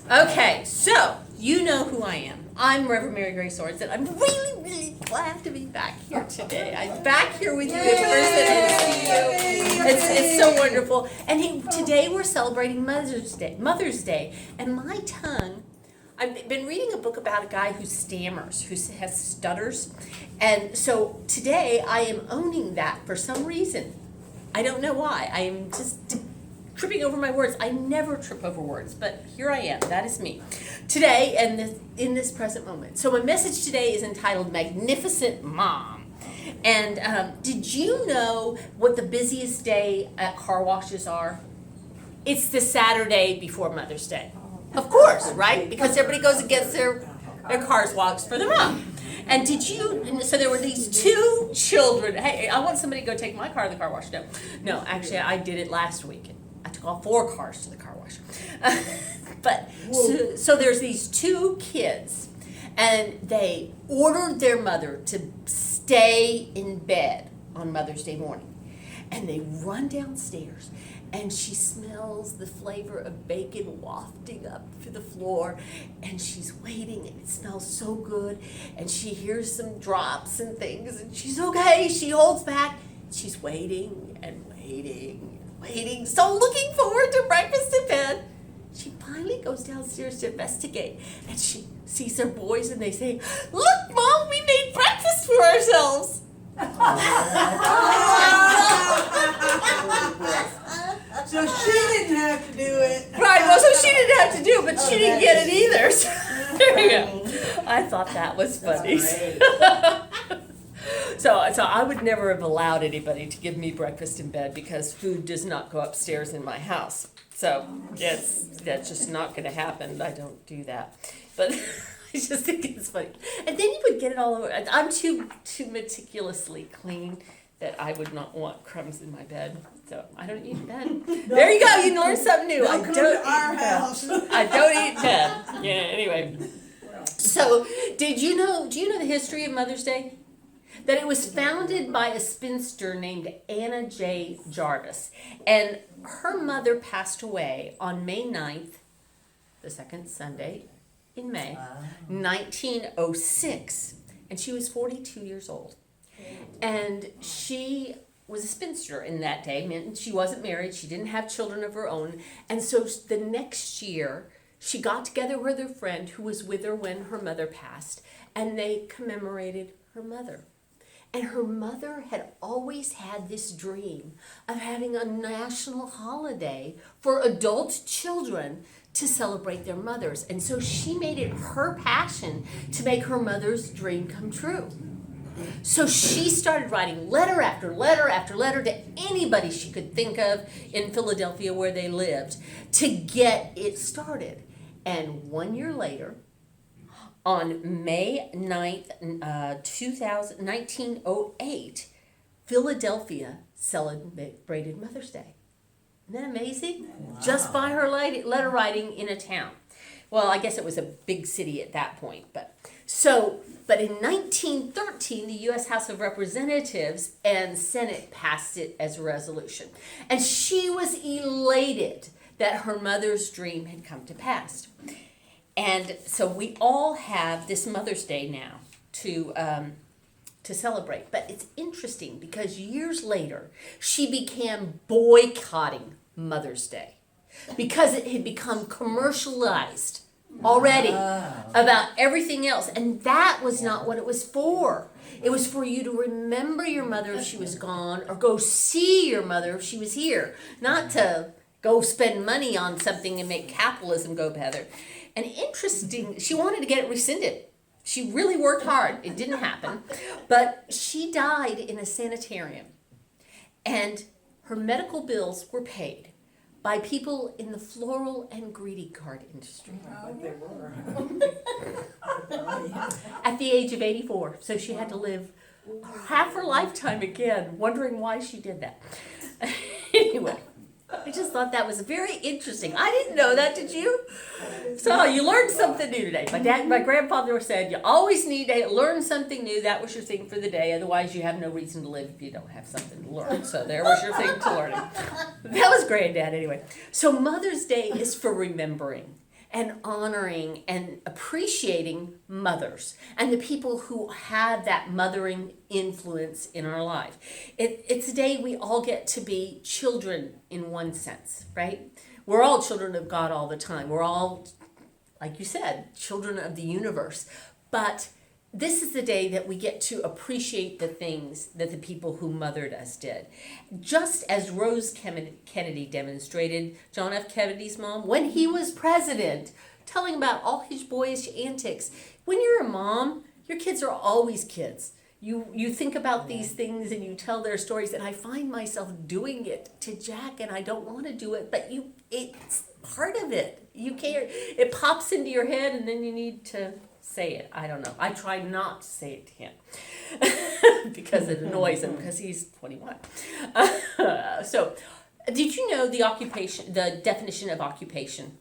Okay, so you know who I am. I'm Reverend Marygrace Sorensen. I'm really, really glad to be back here today. I'm back here with you in person and see you. It's so wonderful. And today we're celebrating Mother's Day. And my tongue, I've been reading a book about a guy who stammers, who has stutters. And so today I am owning that for some reason. I don't know why. I am just tripping over my words. I never trip over words, but here I am. That is me. Today, and in this present moment. So my message today is entitled Magnificent Mom. And did you know what the busiest day at car washes are? It's the Saturday before Mother's Day. Of course, right? Because everybody goes and gets their cars washed for their mom. And so there were these two children. Hey, I want somebody to go take my car to the car wash. No, actually, I did it last week. I took all 4 cars to the car wash. But so there's these 2 kids, and they ordered their mother to stay in bed on Mother's Day morning. And they run downstairs, and she smells the flavor of bacon wafting up through the floor, and she's waiting, and it smells so good, and she hears some drops and things, and she's okay. She holds back. She's waiting and waiting and waiting, so looking forward to breakfast in bed. She finally goes downstairs to investigate, and she sees her boys, and they say, "Look, Mom, we made breakfast for ourselves." So she didn't have to do it. Right, well, so she didn't have to do it, but she didn't get it either. So, there you go. I thought that was funny. So I would never have allowed anybody to give me breakfast in bed because food does not go upstairs in my house. So that's just not going to happen. I don't do that. But I just think it's funny. And then you would get it all over. I'm too meticulously clean that I would not want crumbs in my bed. So I don't eat in bed. There you go. You learn something new. Don't come to our house. I don't eat in bed. Yeah. Anyway. So do you know the history of Mother's Day? That it was founded by a spinster named Anna J. Jarvis. And her mother passed away on May 9th, the second Sunday in May, 1906. And she was 42 years old. And she was a spinster in that day. Meant she wasn't married. She didn't have children of her own. And so the next year, she got together with her friend who was with her when her mother passed. And they commemorated her mother. And her mother had always had this dream of having a national holiday for adult children to celebrate their mothers. And so she made it her passion to make her mother's dream come true. So she started writing letter after letter after letter to anybody she could think of in Philadelphia where they lived to get it started. And 1 year later, on May 9th, 1908, Philadelphia celebrated Mother's Day. Isn't that amazing? Wow. Just by her letter writing in a town. Well, I guess it was a big city at that point. But in 1913, the U.S. House of Representatives and Senate passed it as a resolution. And she was elated that her mother's dream had come to pass. And so we all have this Mother's Day now to celebrate. But it's interesting because years later, she began boycotting Mother's Day because it had become commercialized already about everything else. And that was not what it was for. It was for you to remember your mother if she was gone or go see your mother if she was here, not to go spend money on something and make capitalism go better. And interesting, she wanted to get it rescinded. She really worked hard. It didn't happen. But she died in a sanitarium. And her medical bills were paid by people in the floral and greeting card industry. At the age of 84. So she had to live half her lifetime again, wondering why she did that. Anyway. I just thought that was very interesting. I didn't know that, did you? So you learned something new today. My grandfather said you always need to learn something new. That was your thing for the day. Otherwise, you have no reason to live if you don't have something to learn. So there was your thing to learning. That was Granddad anyway. So Mother's Day is for remembering. and honoring and appreciating mothers and the people who have that mothering influence in our life. It's a day we all get to be children in one sense, right? We're all children of God all the time. We're all, like you said, children of the universe. But this is the day that we get to appreciate the things that the people who mothered us did. Just as Rose Kennedy demonstrated, John F. Kennedy's mom, when he was president, telling about all his boyish antics. When you're a mom, your kids are always kids. You think about these things and you tell their stories, and I find myself doing it to Jack, and I don't want to do it, but it's part of it. You can't, it pops into your head, and then you need to say it. I don't know. I try not to say it to him because it annoys him because he's 21. So, did you know the definition of occupation?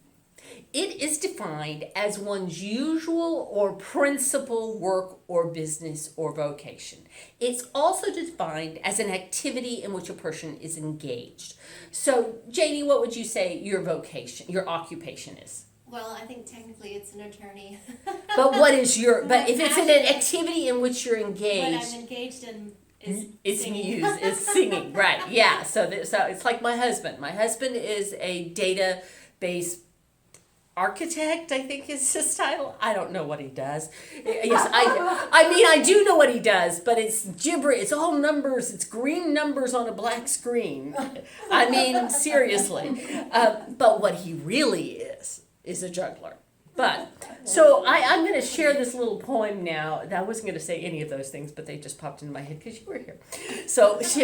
It is defined as one's usual or principal work or business or vocation. It's also defined as an activity in which a person is engaged. So, Janie, what would you say your occupation is? Well, I think technically it's an attorney. But but if it's in an activity in which you're engaged. What I'm engaged in is it's singing. it's singing, right? Yeah. So it's like my husband. My husband is a database architect, I think is his title. I don't know what he does. Yes, I mean I do know what he does, but it's gibberish. It's all numbers. It's green numbers on a black screen. I mean, seriously. But what he really is a juggler. But, so I'm going to share this little poem now. I wasn't going to say any of those things, but they just popped into my head because you were here. So this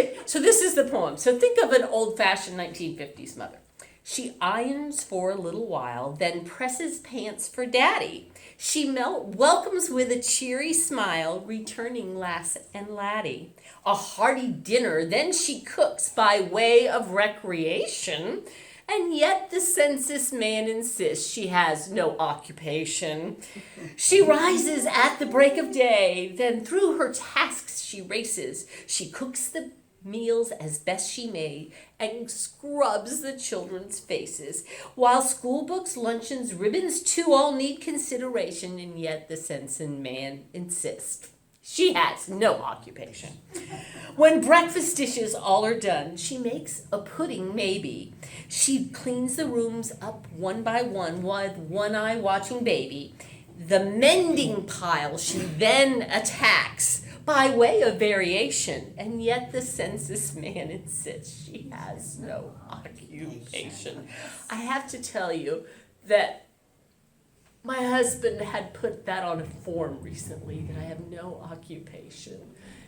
is the poem. So think of an old-fashioned 1950s mother. She irons for a little while, then presses pants for daddy. She welcomes with a cheery smile, returning lass and laddie. A hearty dinner, then she cooks by way of recreation. And yet the census man insists she has no occupation. She rises at the break of day, then through her tasks she races. She cooks the meals as best she may and scrubs the children's faces. While school books, luncheons, ribbons too all need consideration, and yet the census man insists she has no occupation. When breakfast dishes all are done, she makes a pudding maybe. She cleans the rooms up one by one with one eye watching baby. The mending pile she then attacks by way of variation, and yet the census man insists she has no occupation. I have to tell you that my husband had put that on a form recently, that I have no occupation.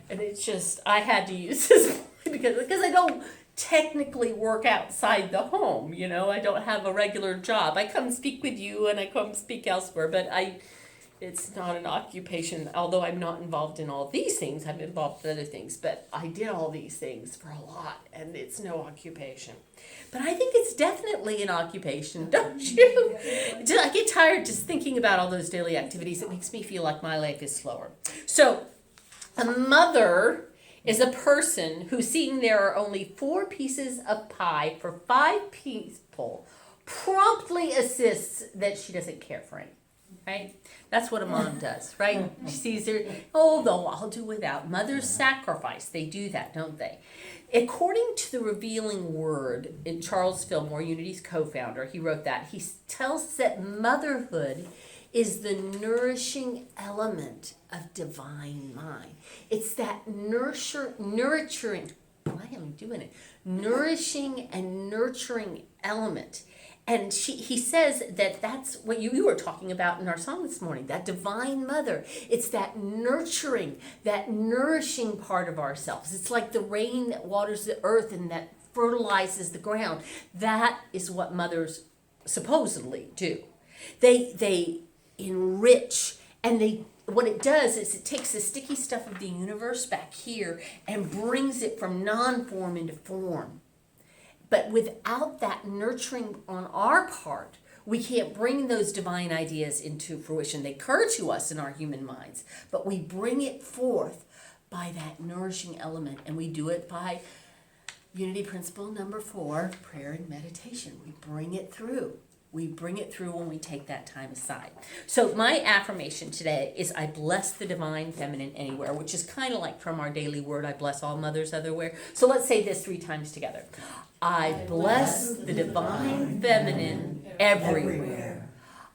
And it's just, I had to use this because I don't technically work outside the home, you know. I don't have a regular job. I come speak with you and I come speak elsewhere, but it's not an occupation. Although I'm not involved in all these things, I'm involved in other things, but I did all these things for a lot, and it's no occupation. But I think it's definitely an occupation, don't you? I get tired just thinking about all those daily activities. It makes me feel like my life is slower. So, a mother is a person who, seeing there are only 4 pieces of pie for 5 people, promptly assists that she doesn't care for any. Right? That's what a mom does, right? She sees her, I'll do without. Mothers sacrifice. They do that, don't they? According to the Revealing Word, in Charles Fillmore, Unity's co-founder, he wrote that. He tells us that motherhood is the nourishing element of divine mind. It's that nurturing, why am I doing it? Nourishing and nurturing element. And he says that that's what you were talking about in our song this morning, that divine mother. It's that nurturing, that nourishing part of ourselves. It's like the rain that waters the earth and that fertilizes the ground. That is what mothers supposedly do. They enrich, and what it does is it takes the sticky stuff of the universe back here and brings it from non-form into form. But without that nurturing on our part, we can't bring those divine ideas into fruition. They occur to us in our human minds, but we bring it forth by that nourishing element, and we do it by Unity principle number 4, prayer and meditation. We bring it through. We bring it through when we take that time aside. So my affirmation today is I bless the divine feminine anywhere, which is kind of like from our daily word, I bless all mothers everywhere. So let's say this 3 times together. I bless the divine feminine everywhere.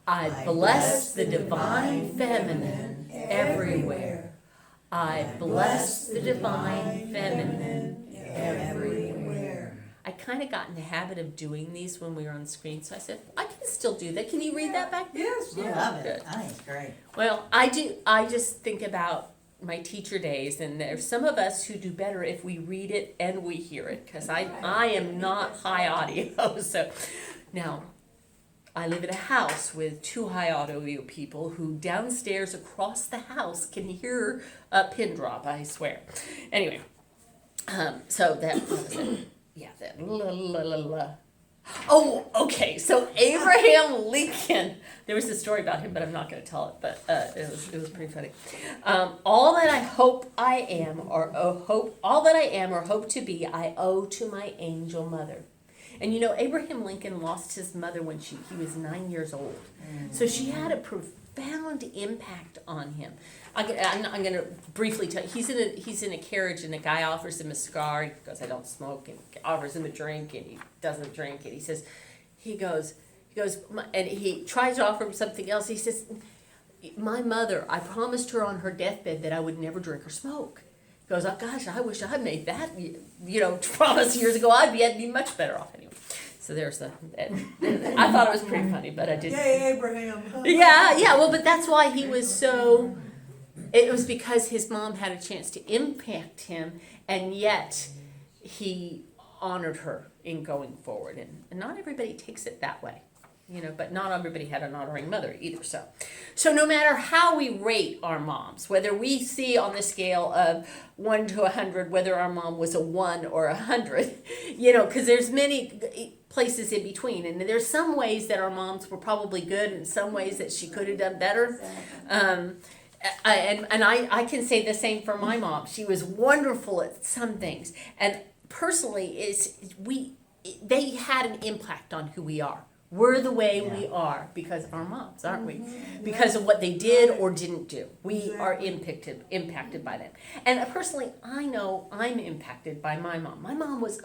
I bless the divine feminine everywhere. I bless the divine feminine everywhere. I kind of got in the habit of doing these when we were on screen, so I said, I can still do that. Can you read that back? Yes, I yeah. love it. Good. I think it's great. Well, I do. I just think about my teacher days, and there's some of us who do better if we read it and we hear it, because I am not high audio. So now, I live in a house with 2 high audio people who downstairs across the house can hear a pin drop, I swear. Anyway, so that was it. Yeah, that la la la la. Oh, okay. So Abraham Lincoln. There was a story about him, but I'm not going to tell it. But it was pretty funny. All that I hope I am, or all that I am or hope to be, I owe to my angel mother. And you know, Abraham Lincoln lost his mother when he was 9 years old. So she had a profound impact on him. I'm going to briefly tell you. He's in a carriage, and the guy offers him a cigar. He goes, I don't smoke, and offers him a drink, and he doesn't drink. And he goes, and he tries to offer him something else. He says, my mother, I promised her on her deathbed that I would never drink or smoke. He goes, oh gosh, I wish I made that, promise years ago. I'd be much better off anyway. So there's I thought it was pretty funny, but I didn't. Yay, Abraham. Yeah, well, but that's why he was so, it was because his mom had a chance to impact him, and yet he honored her in going forward. And not everybody takes it that way, but not everybody had an honoring mother either. So no matter how we rate our moms, whether we see on the scale of 1 to 100, whether our mom was a 1 or 100, because there's many places in between, and there's some ways that our moms were probably good, and some ways that she could have done better. And I can say the same for my mom. She was wonderful at some things, and personally, they had an impact on who we are. We're the way we are because of our moms, aren't we? Because of what they did or didn't do. We are impacted by them. And personally, I know I'm impacted by my mom. My mom was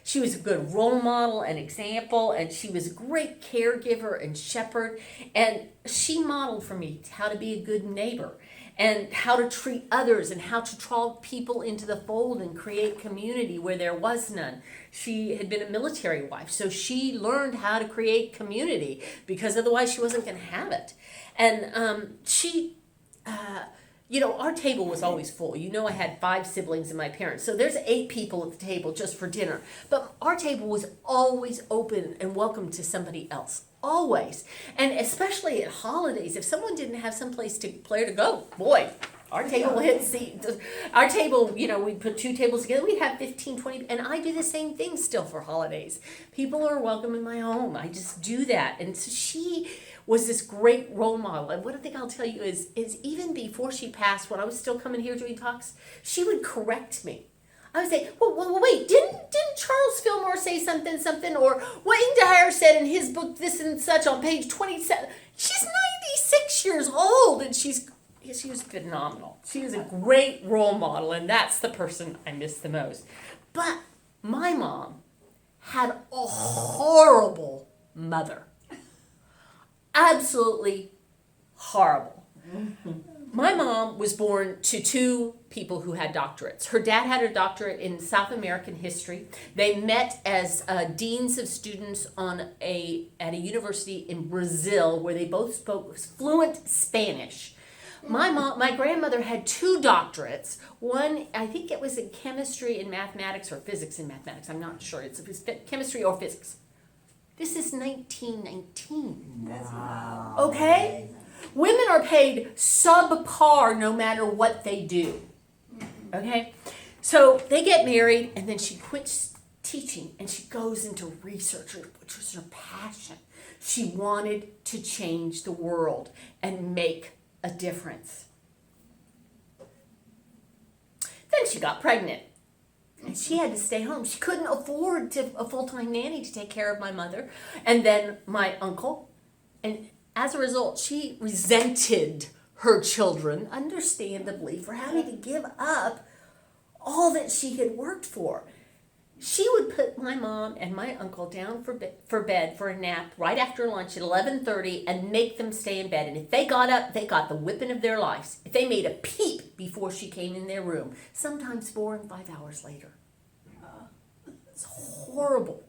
she was a good role model and example, and she was a great caregiver and shepherd. And she modeled for me how to be a good neighbor, and how to treat others, and how to draw people into the fold and create community where there was none. She had been a military wife, so she learned how to create community, because otherwise she wasn't going to have it. And our table was always full. I had 5 siblings and my parents, so there's 8 people at the table just for dinner. But our table was always open and welcome to somebody else. Always. And especially at holidays, if someone didn't have some place to go, boy, our table we put 2 tables together, we'd have 15, 20, and I do the same thing still for holidays. People are welcome in my home. I just do that. And so she was this great role model. And what I think I'll tell you is even before she passed, when I was still coming here doing talks, she would correct me. I would say, well, wait, didn't Charles Fillmore say something, or Wayne Dyer said in his book this and such on page 27. She's 96 years old, and she was phenomenal. She was a great role model, and that's the person I miss the most. But my mom had a horrible mother. Absolutely horrible. My mom was born to 2 people who had doctorates. Her dad had a doctorate in South American history. They met as deans of students at a university in Brazil, where they both spoke fluent Spanish. My grandmother had 2 doctorates. One, I think it was in chemistry and mathematics, or physics and mathematics. I'm not sure. It was chemistry or physics. This is 1919. Wow. Okay? Women are paid subpar no matter what they do. Okay? So they get married, and then she quits teaching, and she goes into research, which was her passion. She wanted to change the world and make a difference. Then she got pregnant. And she had to stay home. She couldn't afford a full-time nanny to take care of my mother and then my uncle. And as a result, she resented her children, understandably, for having to give up all that she had worked for. She would put my mom and my uncle down for bed for a nap right after lunch at 11:30 and make them stay in bed. And if they got up, they got the whipping of their lives. If they made a peep before she came in their room, sometimes 4 and 5 hours later. It's horrible.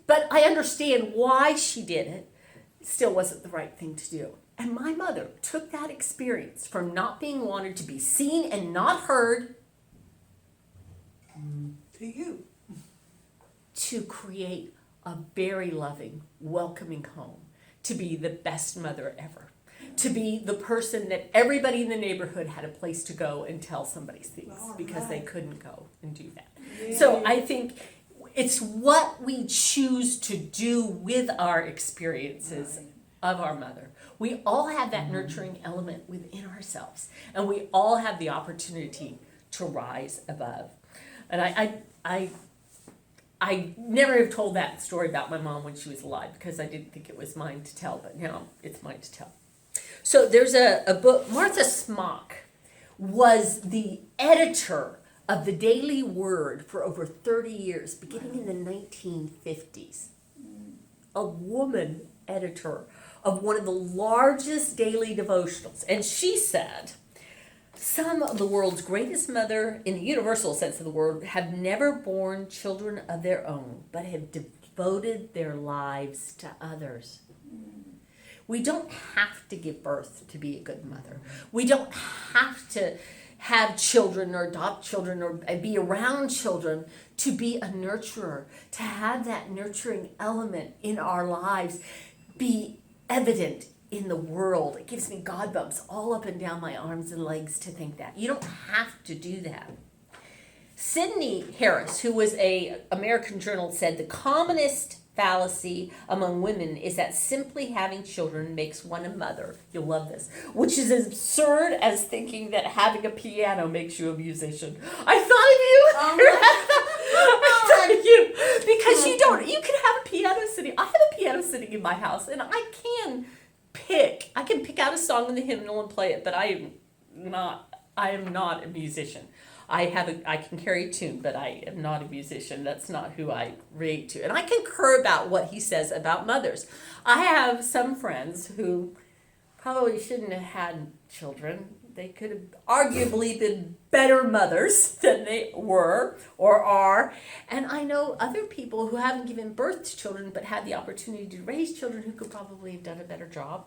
But I understand why she did it. It still wasn't the right thing to do. And my mother took that experience from not being wanted to be seen and not heard To you. to create a very loving, welcoming home, to be the best mother ever, to be the person that everybody in the neighborhood had a place to go and tell somebody's things because they couldn't go and do that. Yeah. So I think it's what we choose to do with our experiences of our mother. We all have that nurturing element within ourselves, and we all have the opportunity to rise above. And I never have told that story about my mom when she was alive because I didn't think it was mine to tell, but now it's mine to tell. So there's a book. Martha Smock was the editor of the Daily Word for over 30 years, beginning in the 1950s. A woman editor of one of the largest daily devotionals. And she said, some of the world's greatest mother, in the universal sense of the word, have never borne children of their own, but have devoted their lives to others. We don't have to give birth to be a good mother. We don't have to have children or adopt children or be around children to be a nurturer, to have that nurturing element in our lives be evident in the world. It gives me God bumps all up and down my arms and legs to think that. You don't have to do that. Sidney Harris, who was a American Journal, said the commonest fallacy among women is that simply having children makes one a mother. You'll love this. Which is as absurd as thinking that having a piano makes you a musician. I thought of you. I thought of you. Because you can have a piano sitting. I have a piano sitting in my house, and I can pick out a song in the hymnal and play it, but I am not a musician. I can carry a tune, but I am not a musician. That's not who I relate to. And I concur about what he says about mothers. I have some friends who probably shouldn't have had children. They could have arguably been better mothers than they were or are. And I know other people who haven't given birth to children but had the opportunity to raise children who could probably have done a better job.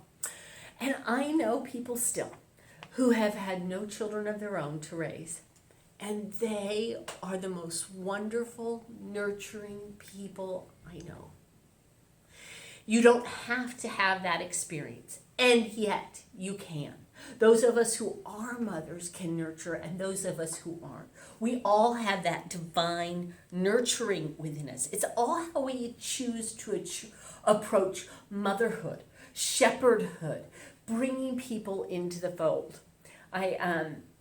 And I know people still who have had no children of their own to raise. And they are the most wonderful, nurturing people I know. You don't have to have that experience, and yet you can. Those of us who are mothers can nurture, and those of us who aren't. We all have that divine nurturing within us. It's all how we choose to approach motherhood, shepherdhood, bringing people into the fold.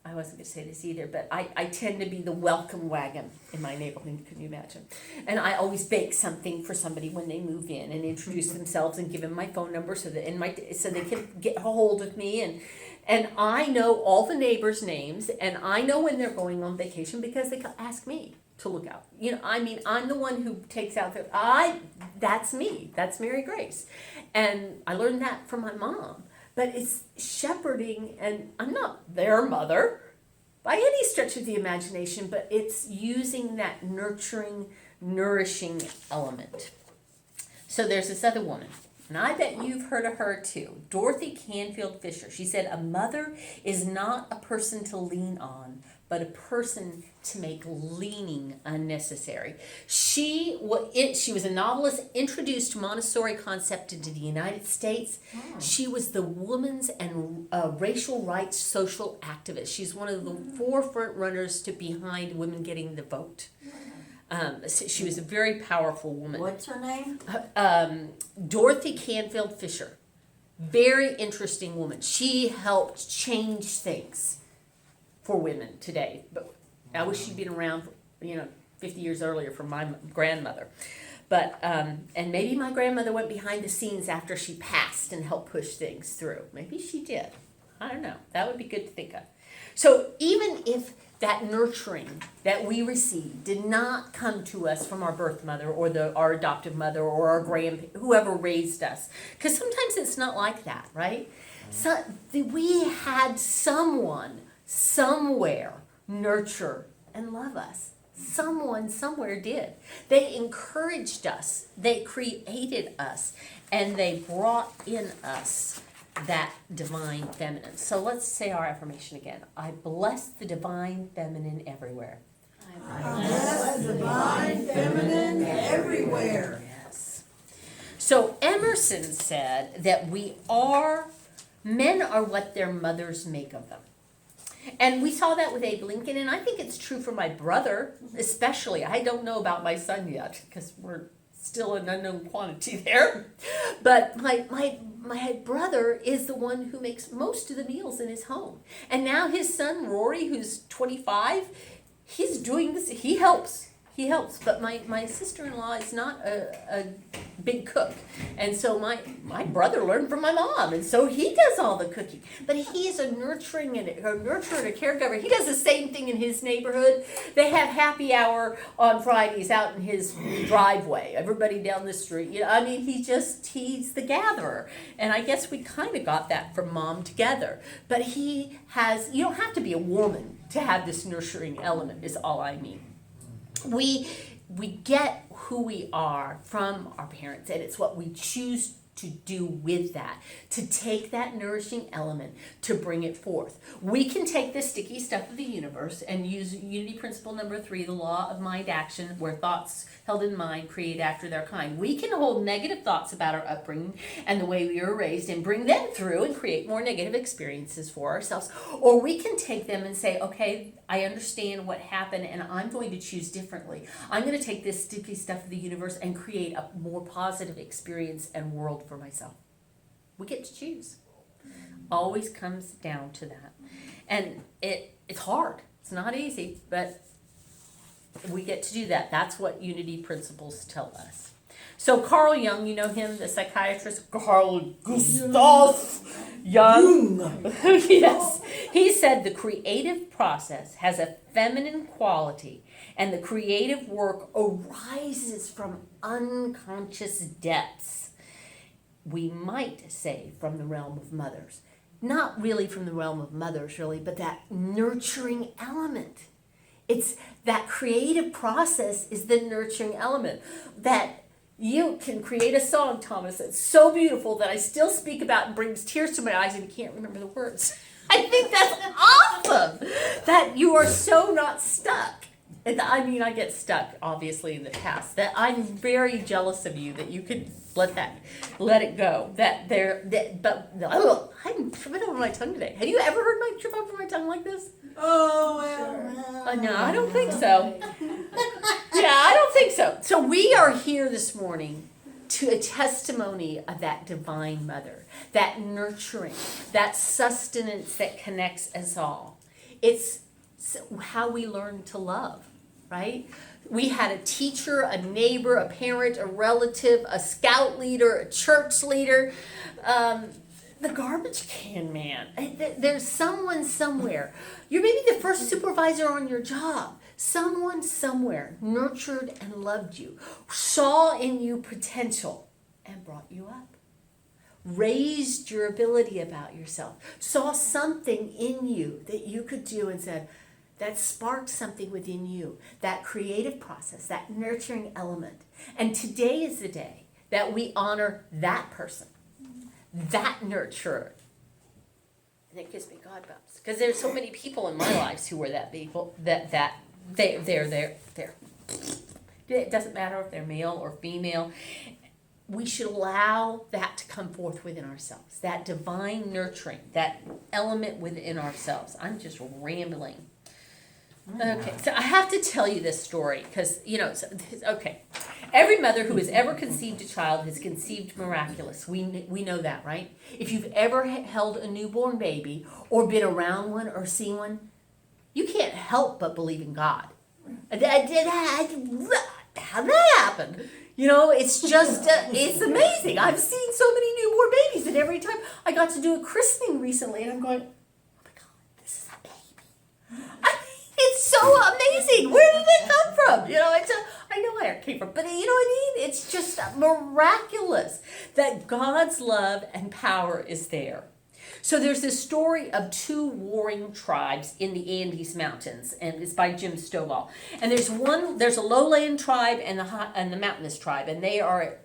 I wasn't going to say this either, but I tend to be the welcome wagon in my neighborhood, can you imagine? And I always bake something for somebody when they move in and introduce themselves and give them my phone number so they can get a hold of me. And I know all the neighbors' names, and I know when they're going on vacation because they ask me to look out. I'm the one who takes out that's me. That's Marygrace. And I learned that from my mom. But it's shepherding, and I'm not their mother by any stretch of the imagination, but it's using that nurturing, nourishing element. So there's this other woman, and I bet you've heard of her too, Dorothy Canfield Fisher. She said, a mother is not a person to lean on, but a person to make leaning unnecessary. She was a novelist, introduced Montessori concept into the United States. Oh. She was the women's and racial rights social activist. She's one of the forefront runners behind women getting the vote. She was a very powerful woman. What's her name? Dorothy Canfield Fisher. Very interesting woman. She helped change things for women today, but I wish she'd been around, 50 years earlier from my grandmother. But, and maybe my grandmother went behind the scenes after she passed and helped push things through. Maybe she did. I don't know. That would be good to think of. So even if that nurturing that we received did not come to us from our birth mother or our adoptive mother or our whoever raised us, because sometimes it's not like that, right? So we had someone somewhere nurture and love us. Someone somewhere did. They encouraged us, they created us, and they brought in us that divine feminine. So let's say our affirmation again. I bless the divine feminine everywhere. I bless the divine feminine everywhere. Yes. So Emerson said that men are what their mothers make of them. And we saw that with Abe Lincoln, and I think it's true for my brother, especially. I don't know about my son yet, because we're still an unknown quantity there. But my brother is the one who makes most of the meals in his home. And now his son, Rory, who's 25, he's doing this. He helps. But my sister-in-law is not a big cook. And so my brother learned from my mom. And so he does all the cooking. But he is a nurturer and a caregiver. He does the same thing in his neighborhood. They have happy hour on Fridays out in his driveway. Everybody down the street. You know, I mean, he's the gatherer. And I guess we kind of got that from Mom together. But you don't have to be a woman to have this nurturing element, is all I mean. We get who we are from our parents, and it's what we choose to do with that, to take that nourishing element, to bring it forth. We can take the sticky stuff of the universe and use unity principle number 3, the law of mind action, where thoughts held in mind create after their kind. We can hold negative thoughts about our upbringing and the way we were raised and bring them through and create more negative experiences for ourselves. Or we can take them and say, okay, I understand what happened and I'm going to choose differently. I'm going to take this sticky stuff of the universe and create a more positive experience and world for myself. We get to choose. Always comes down to that. And it's hard. It's not easy, but we get to do that. That's what unity principles tell us. So Carl Jung, you know him, the psychiatrist, Carl Gustav Jung. Yes. He said the creative process has a feminine quality and the creative work arises from unconscious depths. We might say from the realm of mothers. Not really from the realm of mothers, really, but that nurturing element. It's that creative process is the nurturing element. That you can create a song, Thomas, that's so beautiful that I still speak about and brings tears to my eyes and can't remember the words. I think that's awesome that you are so not stuck. I mean, I get stuck, obviously, in the past. That I'm very jealous of you that you could let it go. I'm tripping over my tongue today. Have you ever heard my trip over my tongue like this? Oh, well. No, I don't think so. Yeah, I don't think so. So we are here this morning to a testimony of that divine mother, that nurturing, that sustenance that connects us all. It's how we learn to love, right? We had a teacher, a neighbor, a parent, a relative, a scout leader, a church leader, the garbage can man. There's someone somewhere. You're maybe the first supervisor on your job. Someone somewhere nurtured and loved you, saw in you potential, and brought you up. Raised your ability about yourself, saw something in you that you could do and said, that sparked something within you, that creative process, that nurturing element. And today is the day that we honor that person, that nurturer. And it gives me God bumps. Because there's so many people in my lives who are that people, they're there. It doesn't matter if they're male or female. We should allow that to come forth within ourselves, that divine nurturing, that element within ourselves. I'm just rambling. Okay, so I have to tell you this story because, okay. Every mother who has ever conceived a child has conceived miraculous. We know that, right? If you've ever held a newborn baby or been around one or seen one, you can't help but believe in God. How'd that happen? You know, it's just, it's amazing. I've seen so many newborn babies, and every time I got to do a christening recently, and I'm going, oh my God, this is a baby. It's so amazing. Where did it come from? You know, I know where it came from, but you know what I mean? It's just miraculous that God's love and power is there. So there's this story of two warring tribes in the Andes Mountains, and it's by Jim Stovall. And there's a lowland tribe and the mountainous tribe, and they are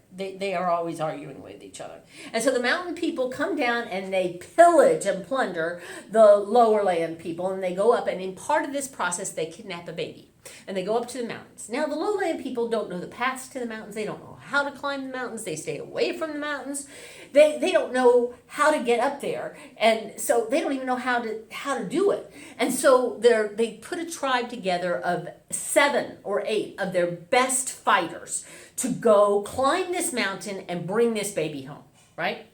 always arguing with each other. And so the mountain people come down and they pillage and plunder the lower land people, and they go up, and in part of this process they kidnap a baby. And they go up to the mountains. Now, the lowland people don't know the paths to the mountains. They don't know how to climb the mountains. They stay away from the mountains. They don't know how to get up there. And so they don't even know how to do it. And so they put a tribe together of 7 or 8 of their best fighters to go climb this mountain and bring this baby home, right?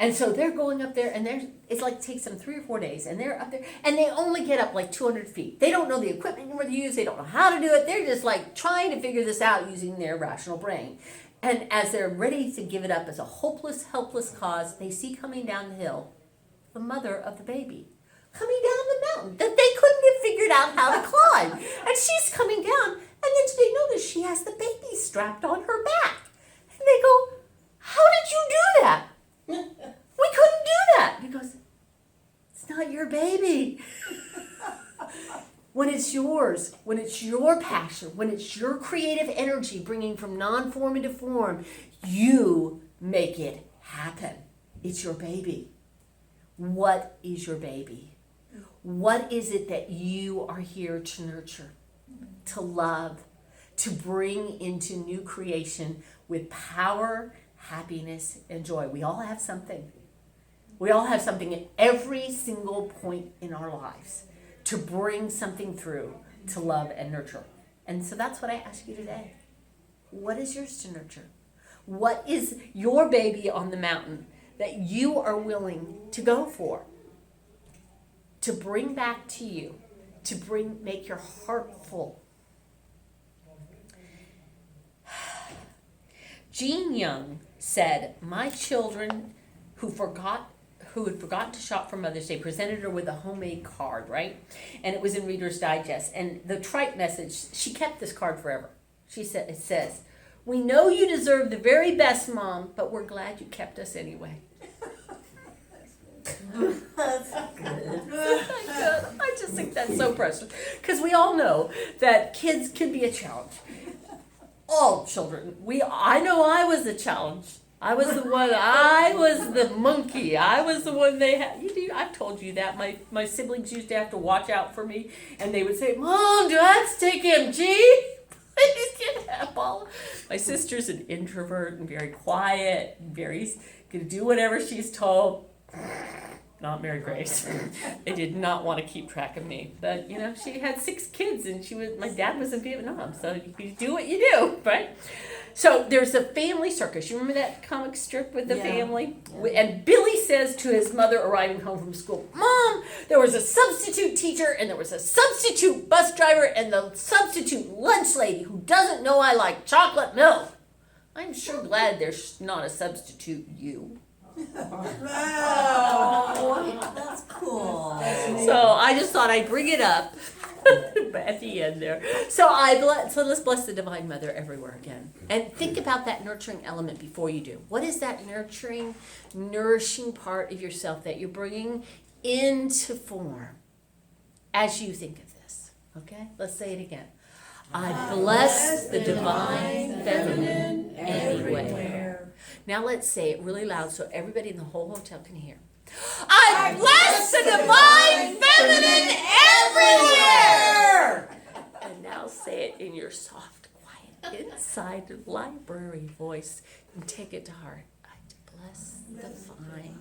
And so they're going up there, and it's like it takes them 3 or 4 days, and they're up there, and they only get up like 200 feet. They don't know the equipment to use. They don't know how to do it. They're just like trying to figure this out using their rational brain. And as they're ready to give it up as a hopeless, helpless cause, they see coming down the hill the mother of the baby coming down the mountain that they couldn't have figured out how to climb. And she's coming down, and then they notice she has the baby strapped on her back. And they go, how did you do that? We couldn't do that. Because it's not your baby. When it's yours, when it's your passion, when it's your creative energy bringing from non-form into form, you make it happen. It's your baby. What is your baby? What is it that you are here to nurture, to love, to bring into new creation with power, happiness, and joy? We all have something. We all have something at every single point in our lives to bring something through, to love and nurture. And so that's what I ask you today. What is yours to nurture? What is your baby on the mountain that you are willing to go for? To bring back to you, to make your heart full. Jean Young said, my children who had forgotten to shop for Mother's Day presented her with a homemade card, right? And it was in Reader's Digest. And the trite message, she kept this card forever. She said, it says, we know you deserve the very best, Mom, but we're glad you kept us anyway. That's good. I just think that's so precious. Because we all know that kids can be a challenge. All children. I know I was a challenge. I was the one, I was the monkey. I was the one they had. I've told you that. My siblings used to have to watch out for me. And they would say, Mom, do I have to take MG? Please get help. My sister's an introvert and very quiet, and very going to do whatever she's told. Not Marygrace. They did not want to keep track of me. But, she had 6 kids, and my dad was in Vietnam, so you do what you do, right? So there's a family circus. You remember that comic strip with the family? Yeah. And Billy says to his mother arriving home from school, Mom, there was a substitute teacher, and there was a substitute bus driver, and the substitute lunch lady who doesn't know I like chocolate milk. I'm sure glad there's not a substitute you. Oh, that's cool. So I just thought I'd bring it up at the end there. So let's bless the Divine Mother everywhere again. And think about that nurturing element before you do. What is that nurturing, nourishing part of yourself that you're bringing into form as you think of this? Okay? Let's say it again. I bless the Divine Feminine everywhere. Now let's say it really loud so everybody in the whole hotel can hear. I bless the Divine Feminine everywhere! And now say it in your soft, quiet, inside library voice and take it to heart. I bless the Divine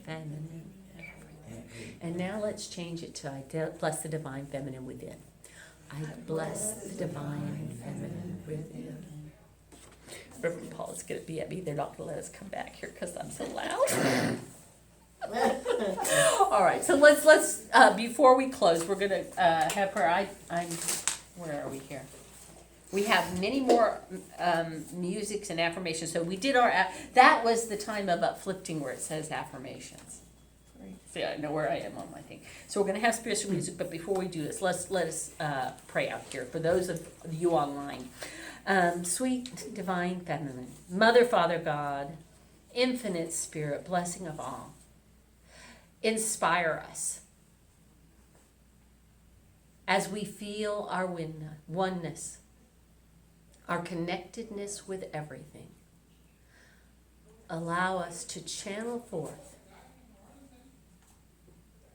Feminine everywhere. And now let's change it to I bless the Divine Feminine within. I bless the Divine Feminine within. Reverend Paul is going to be at me. They're not going to let us come back here because I'm so loud. All right, so let's before we close, we're going to have her. I'm where are we here? We have many more musics and affirmations. So we did that was the time of uplifting where it says affirmations. See, I know where I am on my thing. So we're going to have spiritual music, but before we do this, let us pray out here for those of you online. Sweet divine feminine, Mother, Father, God, infinite Spirit, blessing of all, inspire us as we feel our oneness, our connectedness with everything. Allow us to channel forth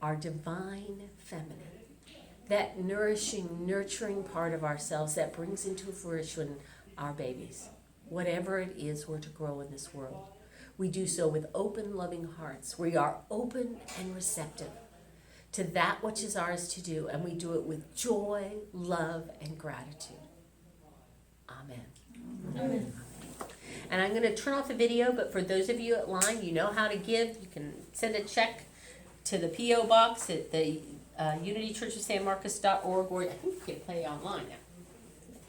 our divine feminine, that nourishing, nurturing part of ourselves that brings into fruition our babies, whatever it is we're to grow in this world. We do so with open, loving hearts. We are open and receptive to that which is ours to do, and we do it with joy, love, and gratitude. Amen. Amen. And I'm going to turn off the video, but for those of you at line, you know how to give. You can send a check to the P.O. Box at the unitychurchofsanmarcos.org, or I think you can play online now.